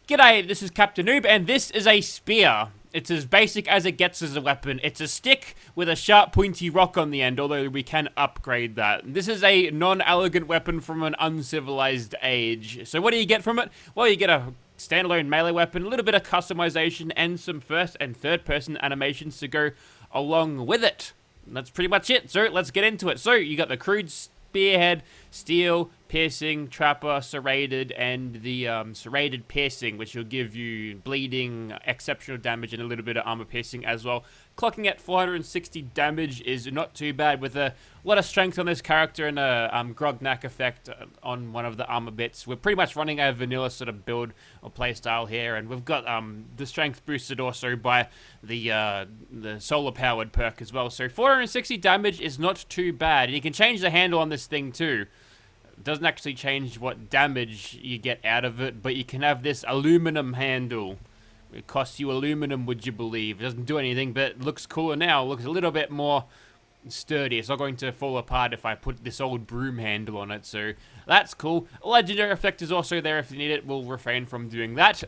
G'day, this is Captainoob, and this is a spear. It's as basic as it gets as a weapon. It's a stick with a sharp pointy rock on the end, although we can upgrade that. This is a non-elegant weapon from an uncivilized age. So what do you get from it? Well, you get a standalone melee weapon, a little bit of customization, and some first and third person animations to go along with it. And that's pretty much it, so let's get into it. So you got the crude spearhead, steel, piercing, trapper, serrated, and the serrated piercing, which will give you bleeding, exceptional damage, and a little bit of armor piercing as well. Clocking at 460 damage is not too bad, with a lot of strength on this character and a Grognak effect on one of the armor bits. We're pretty much running a vanilla sort of build or playstyle here, and we've got the strength boosted also by the solar powered perk as well. So 460 damage is not too bad, and you can change the handle on this thing too. It doesn't actually change what damage you get out of it, but you can have this aluminum handle. It costs you aluminum, would you believe? It doesn't do anything, but it looks cooler now. It looks a little bit more sturdy. It's not going to fall apart if I put this old broom handle on it, so that's cool. A legendary effect is also there if you need it. We'll refrain from doing that.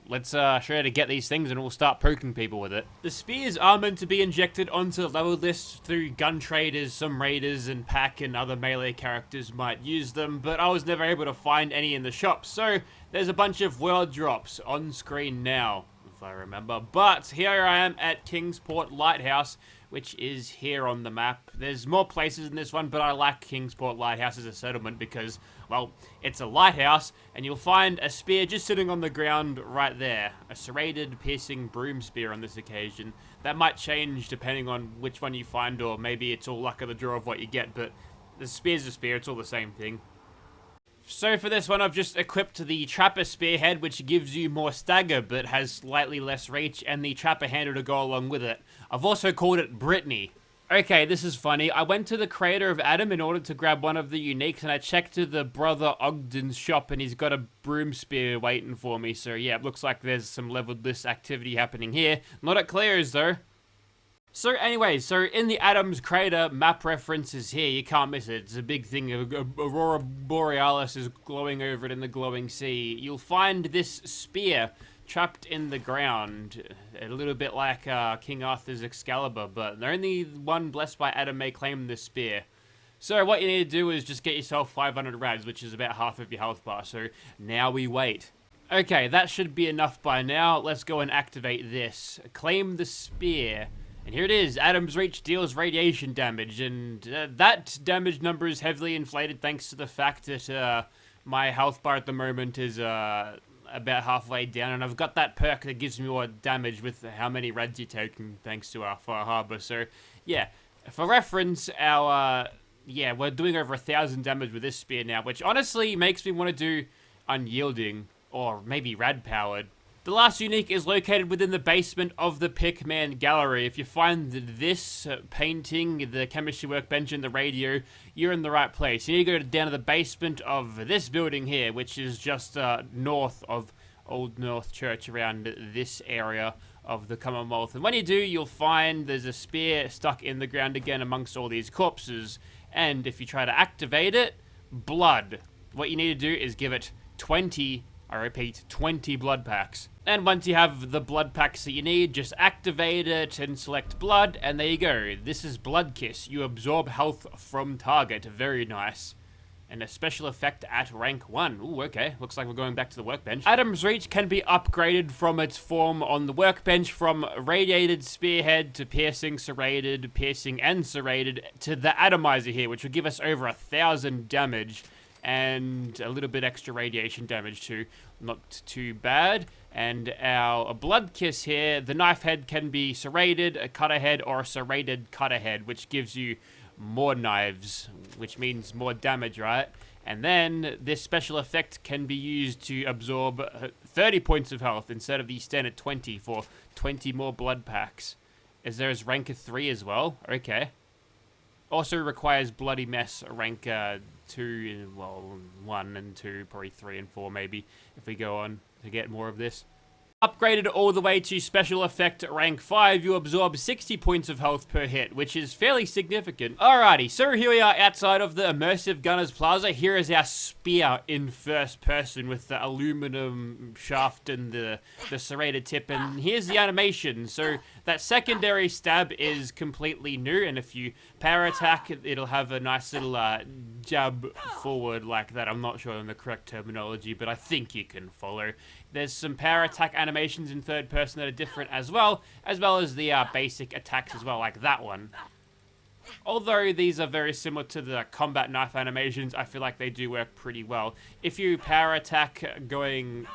Let's show you how to get these things and we'll start poking people with it. The spears are meant to be injected onto the level list through gun traders, some raiders, and pack and other melee characters might use them, but I was never able to find any in the shop. So there's a bunch of world drops on screen now, if I remember. But here I am at Kingsport Lighthouse, which is here on the map. There's more places in this one, but I like Kingsport Lighthouse as a settlement because, well, it's a lighthouse, and you'll find a spear just sitting on the ground right there. A serrated, piercing broom spear on this occasion. That might change depending on which one you find, or maybe it's all luck of the draw of what you get, but the spear's a spear, it's all the same thing. So for this one, I've just equipped the Trapper Spearhead, which gives you more stagger, but has slightly less reach, and the Trapper Handle to go along with it. I've also called it Brittany. Okay, this is funny. I went to the creator of Adam in order to grab one of the uniques, and I checked to the brother Ogden's shop, and he's got a broom spear waiting for me. So yeah, it looks like there's some leveled list activity happening here. Not at Claire's, though. So anyway, so in the Adam's Crater, map reference is here. You can't miss it. It's a big thing. Aurora Borealis is glowing over it in the glowing sea. You'll find this spear trapped in the ground, a little bit like King Arthur's Excalibur, but the only one blessed by Adam may claim this spear. So what you need to do is just get yourself 500 rads, which is about half of your health bar. So now we wait. Okay, that should be enough by now. Let's go and activate this. Claim the spear. And here it is. Adam's Reach deals radiation damage, and that damage number is heavily inflated thanks to the fact that my health bar at the moment is about halfway down, and I've got that perk that gives me more damage with how many rads you're taking thanks to our Far Harbor. So yeah, for reference, we're doing over 1,000 damage with this spear now, which honestly makes me want to do Unyielding or maybe Rad Powered. The last unique is located within the basement of the Pickman Gallery. If you find this painting, the chemistry workbench, and the radio, you're in the right place. You need to go down to the basement of this building here, which is just north of Old North Church, around this area of the Commonwealth. And when you do, you'll find there's a spear stuck in the ground again amongst all these corpses. And if you try to activate it, blood. What you need to do is give it 20, I repeat, 20 blood packs. And once you have the blood packs that you need, just activate it and select blood, and there you go. This is Blood Kiss. You absorb health from target. Very nice. And a special effect at rank 1. Ooh, okay. Looks like we're going back to the workbench. Adam's Reach can be upgraded from its form on the workbench from Radiated Spearhead to Piercing, Serrated, Piercing, and Serrated to the Atomizer here, which will give us over 1,000 damage. And a little bit extra radiation damage too. Not too bad. And our Blood Kiss here, the knife head can be serrated, a cutter head, or a serrated cutter head, which gives you more knives, which means more damage, right? And then this special effect can be used to absorb 30 points of health instead of the standard 20 for 20 more blood packs. Is there as rank of 3 as well? Okay. Also requires Bloody Mess rank 2, well, 1 and 2, probably 3 and 4 maybe, if we go on to get more of this. Upgraded all the way to special effect rank 5, you absorb 60 points of health per hit, which is fairly significant. Alrighty, so here we are outside of the Immersive Gunners Plaza. Here is our spear in first person with the aluminum shaft and the serrated tip, and here's the animation. So that secondary stab is completely new, and if you power attack, it'll have a nice little jab forward like that. I'm not sure on the correct terminology, but I think you can follow. There's some power attack animations in third person that are different as well as the basic attacks as well, like that one. Although these are very similar to the combat knife animations, I feel like they do work pretty well. If you power attack going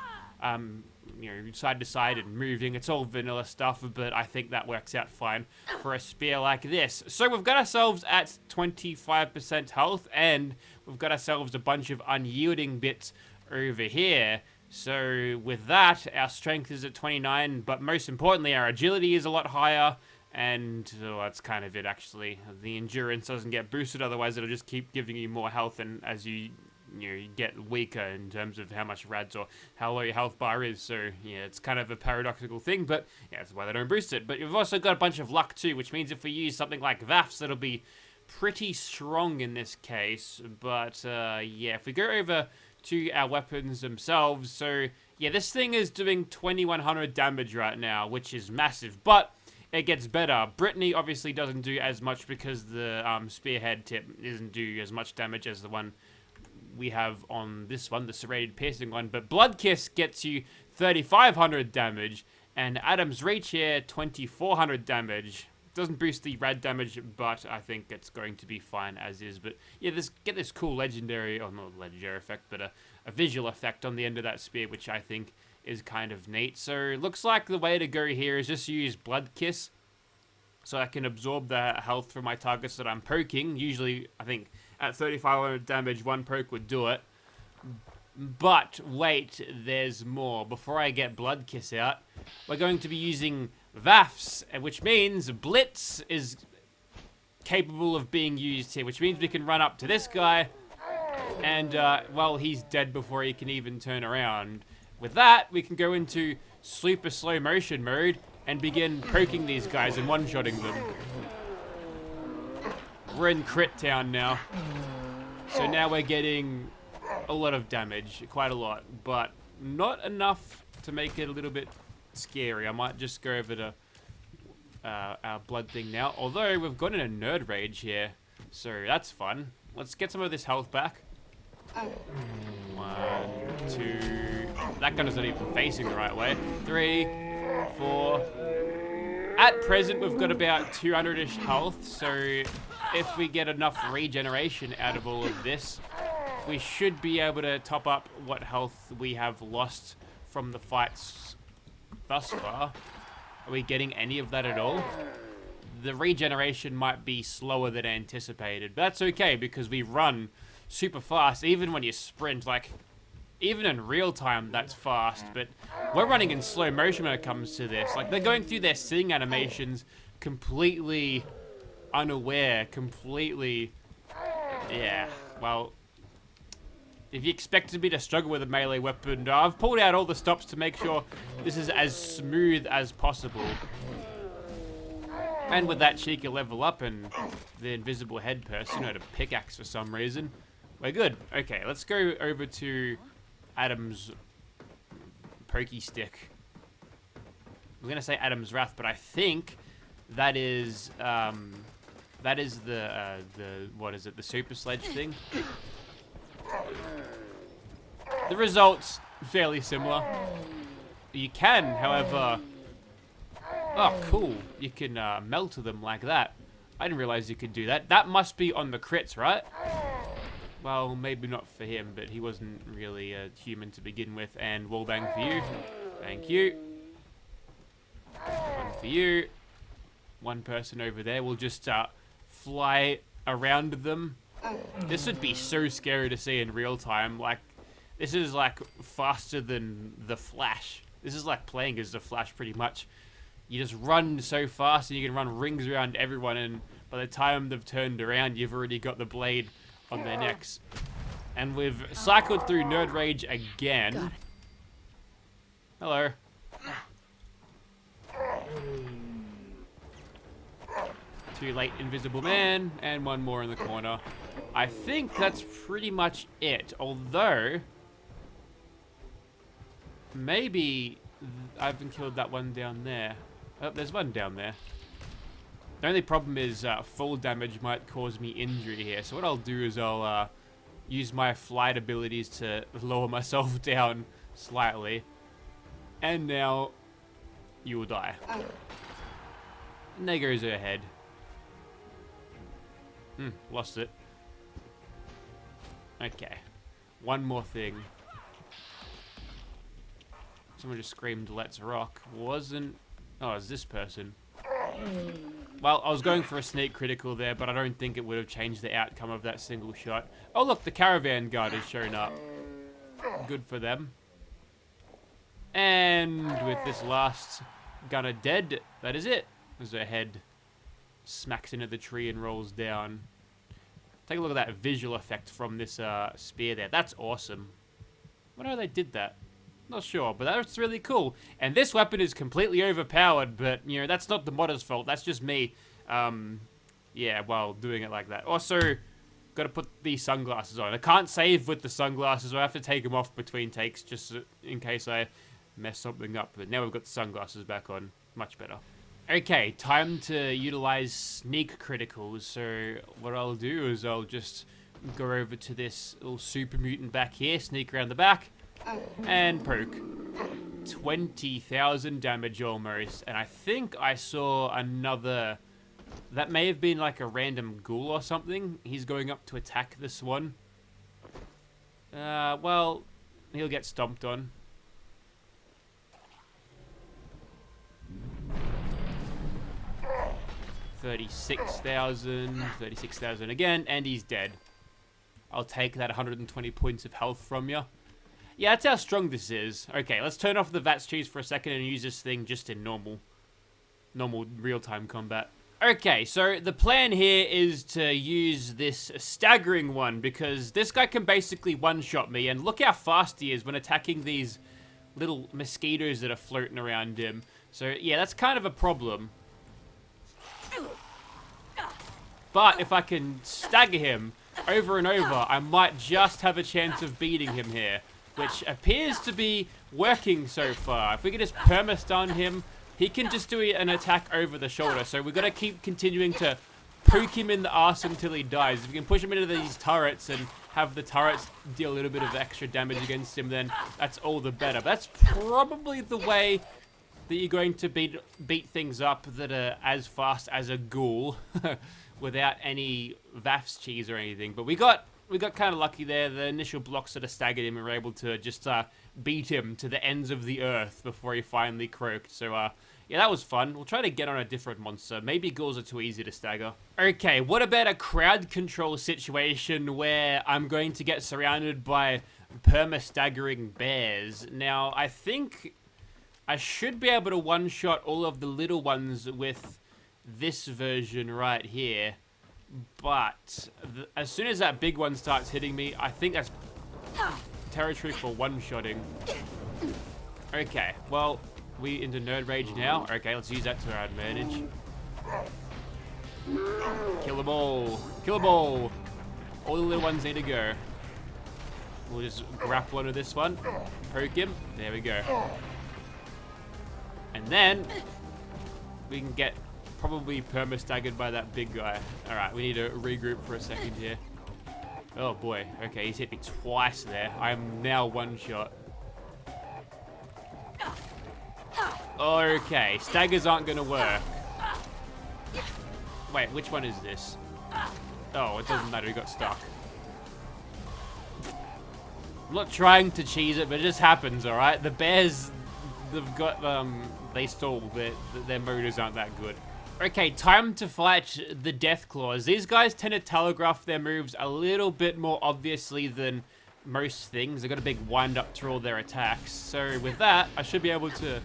side to side and moving, it's all vanilla stuff, but I think that works out fine for a spear like this. So we've got ourselves at 25% health, and we've got ourselves a bunch of unyielding bits over here. So with that, our strength is at 29, but most importantly, our agility is a lot higher, and that's kind of it actually. The endurance doesn't get boosted, otherwise it'll just keep giving you more health, and as you get weaker in terms of how much rads or how low your health bar is. So yeah, it's kind of a paradoxical thing, but yeah, that's why they don't boost it. But you've also got a bunch of luck too, which means if we use something like VAFs, that'll be pretty strong in this case. But yeah, if we go over to our weapons themselves, so yeah, this thing is doing 2100 damage right now, which is massive, but it gets better. Brittany obviously doesn't do as much because the spearhead tip doesn't do as much damage as the one we have on this one, the serrated piercing one, but Blood Kiss gets you 3500 damage, and Adam's Reach here 2400 damage. Doesn't boost the rad damage, but I think it's going to be fine as is. But yeah, get this cool legendary, or not legendary effect, but a visual effect on the end of that spear, which I think is kind of neat. So it looks like the way to go here is just use Blood Kiss, so I can absorb the health from my targets that I'm poking. Usually, I think at 3500 damage, one poke would do it. But wait, there's more. Before I get Blood Kiss out, we're going to be using VAFs, which means Blitz is capable of being used here, which means we can run up to this guy, and, well, he's dead before he can even turn around. With that, we can go into super slow motion mode and begin poking these guys and one-shotting them. We're in crit town now, so now we're getting a lot of damage, quite a lot, but not enough to make it a little bit scary. I might just go over to our blood thing now, although we've got in a nerd rage here, so that's fun. Let's get some of this health back. 1, 2, that gun is not even facing the right way. 3, 4. At present, we've got about 200-ish health, so if we get enough regeneration out of all of this, we should be able to top up what health we have lost from the fights thus far. Are we getting any of that at all? The regeneration might be slower than anticipated, but that's okay because we run super fast, even when you sprint. Like, even in real time, that's fast, but we're running in slow motion when it comes to this. Like, they're going through their sing animations completely unaware, completely, yeah, well, if you expected me to struggle with a melee weapon, I've pulled out all the stops to make sure this is as smooth as possible. And with that cheeky level up and the invisible head person, a pickaxe for some reason, we're good. Okay, let's go over to Adam's pokey stick. I'm gonna say Adam's Wrath, but I think that is the what is it? The super sledge thing. The results fairly similar. You can, however, oh cool, you can melt them like that. I didn't realize you could do that. That must be on the crits, right? Well, maybe not for him, but he wasn't really a human to begin with. And wallbang for you. Thank you. One for you. One person over there. We'll just fly around them. This would be so scary to see in real time. Like, this is like faster than the Flash. This is like playing as the Flash pretty much. You just run so fast and you can run rings around everyone, and by the time they've turned around, you've already got the blade on their necks. And we've cycled through Nerd Rage again. Hello. Too late, invisible man, and one more in the corner. I think that's pretty much it. Although, maybe I haven't killed that one down there. Oh, there's one down there. The only problem is full damage might cause me injury here. So what I'll do is I'll use my flight abilities to lower myself down slightly. And now you will die. And there goes her head. Lost it. Okay. One more thing. Someone just screamed, "Let's rock." Wasn't... Oh, it's this person. Well, I was going for a sneak critical there, but I don't think it would have changed the outcome of that single shot. Oh, look, the caravan guard has shown up. Good for them. And with this last gunner dead, that is it. As her head smacks into the tree and rolls down. Take a look at that visual effect from this spear there. That's awesome. I wonder how they did that. Not sure, but that's really cool. And this weapon is completely overpowered, but, you know, that's not the modder's fault. That's just me, yeah, well, doing it like that. Also, got to put these sunglasses on. I can't save with the sunglasses. I have to take them off between takes just in case I mess something up. But now we've got the sunglasses back on. Much better. Okay, time to utilize sneak criticals. So what I'll do is I'll just go over to this little super mutant back here, sneak around the back, and poke. 20,000 damage almost. And I think I saw another... That may have been like a random ghoul or something. He's going up to attack this one. Well, he'll get stomped on. $36,000 again, and he's dead. I'll take that 120 points of health from you. Yeah, that's how strong this is. Okay, let's turn off the VATS cheese for a second and use this thing just in normal real-time combat. Okay, so the plan here is to use this staggering one because this guy can basically one-shot me, and look how fast he is when attacking these little mosquitoes that are floating around him. So yeah, that's kind of a problem. But if I can stagger him over and over, I might just have a chance of beating him here, which appears to be working so far. If we can just perma-stun him, he can just do an attack over the shoulder. So we've got to keep continuing to poke him in the arse until he dies. If we can push him into these turrets and have the turrets deal a little bit of extra damage against him, then that's all the better. But that's probably the way that you're going to beat things up that are as fast as a ghoul without any VAFS cheese or anything. But we got kind of lucky there. The initial blocks that staggered him, we were able to just beat him to the ends of the earth before he finally croaked. So yeah, that was fun. We'll try to get on a different monster. Maybe ghouls are too easy to stagger. Okay, what about a crowd control situation where I'm going to get surrounded by perma-staggering bears? Now, I think I should be able to one-shot all of the little ones with this version right here. But as soon as that big one starts hitting me, I think that's territory for one-shotting. Okay, well, we into nerd rage now. Okay, let's use that to our advantage. Kill them all. Kill them all. All the little ones need to go. We'll just grapple onto this one. Poke him. There we go. And then we can get probably perma-staggered by that big guy. Alright, we need to regroup for a second here. Oh boy. Okay, he's hit me twice there. I am now one shot. Okay, staggers aren't gonna work. Wait, which one is this? Oh, it doesn't matter, he got stuck. I'm not trying to cheese it, but it just happens, alright? The bears, they've got, they stall. Their motors aren't that good. Okay, time to fight the Deathclaws. These guys tend to telegraph their moves a little bit more obviously than most things. They've got a big wind-up through all their attacks. So with that, I should be able to,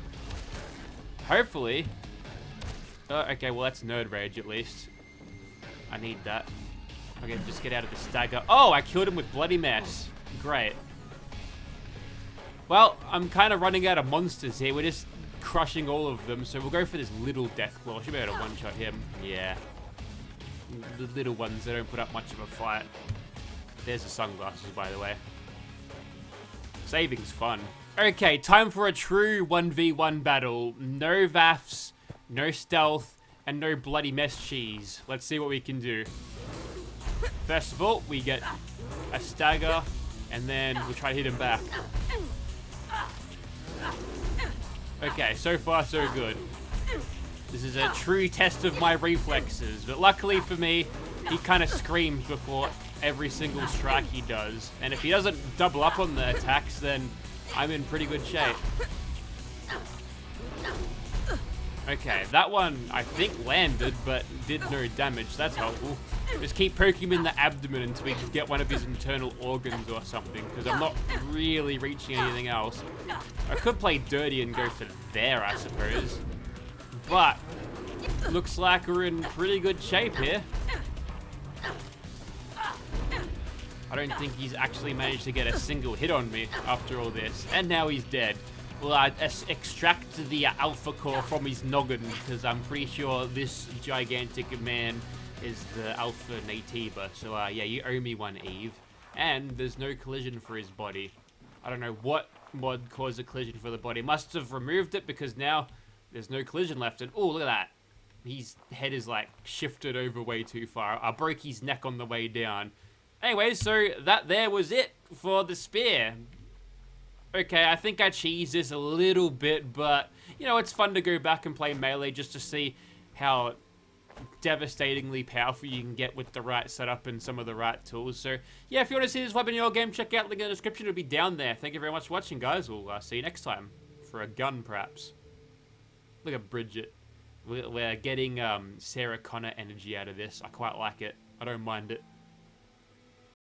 hopefully... okay, well that's nerd rage at least. I need that. Okay, just get out of the stagger. Oh, I killed him with Bloody Mess. Great. Well, I'm kind of running out of monsters here. We're just crushing all of them, so we'll go for this little Deathclaw. Should be able to one-shot him. Yeah. the little ones, they don't put up much of a fight. There's the sunglasses, by the way. Saving's fun. Okay, time for a true 1v1 battle. No VAFs, no stealth, and no bloody mess cheese. Let's see what we can do. First of all, we get a stagger, and then we try to hit him back. Okay, so far so good. This is a true test of my reflexes, but luckily for me, he kind of screams before every single strike he does. And if he doesn't double up on the attacks, then I'm in pretty good shape. Okay, that one I think landed, but did no damage. That's helpful. Just keep poking him in the abdomen until we can get one of his internal organs or something, because I'm not really reaching anything else. I could play dirty and go for there, I suppose. But looks like we're in pretty good shape here. I don't think he's actually managed to get a single hit on me after all this. And now he's dead. Well, I extract the alpha core from his noggin, because I'm pretty sure this gigantic man is the alpha natiba. So yeah, you owe me one, Eve. And there's no collision for his body. I don't know what mod caused a collision for the body. Must have removed it, because now there's no collision left. And oh, look at that. His head is like shifted over way too far. I broke his neck on the way down. Anyway, so that there was it for the spear. Okay, I think I cheesed this a little bit, but, you know, it's fun to go back and play melee just to see how devastatingly powerful you can get with the right setup and some of the right tools. So, yeah, if you want to see this weapon in your game, check out the link in the description. It'll be down there. Thank you very much for watching, guys. We'll see you next time for a gun, perhaps. Look at Bridget. We're getting Sarah Connor energy out of this. I quite like it. I don't mind it.